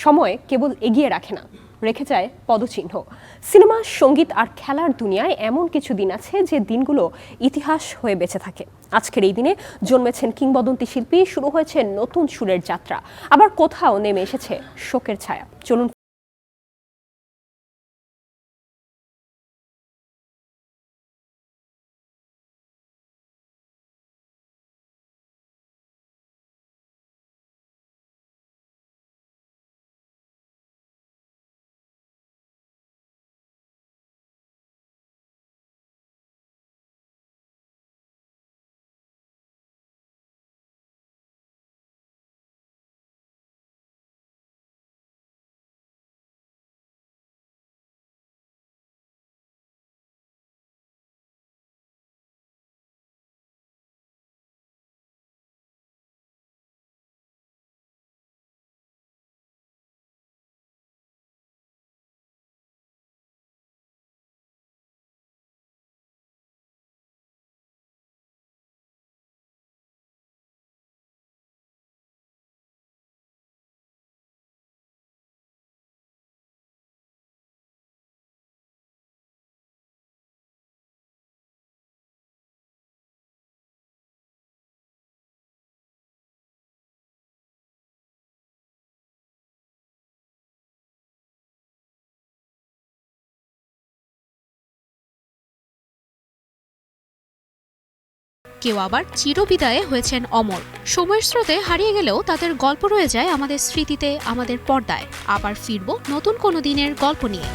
সময় কেবল এগিয়ে রাখে না, রেখে যায় পদচিহ্ন। সিনেমা, সঙ্গীত আর খেলার দুনিয়ায় এমন কিছু দিন আছে যে দিনগুলো ইতিহাস হয়ে বেঁচে থাকে। আজকের এই দিনে জন্মেছেন কিংবদন্তি শিল্পী, শুরু হয়েছে নতুন সুরের যাত্রা, আবার কোথাও নেমে এসেছে শোকের ছায়া। চলুন কেউ আবার চিরবিদায়ে হয়েছেন অমর। সময়ের স্রোতে হারিয়ে গেলেও তাদের গল্প রয়ে যায় আমাদের স্মৃতিতে, আমাদের পর্দায়। আবার ফিরবো নতুন কোনো দিনের গল্প নিয়ে।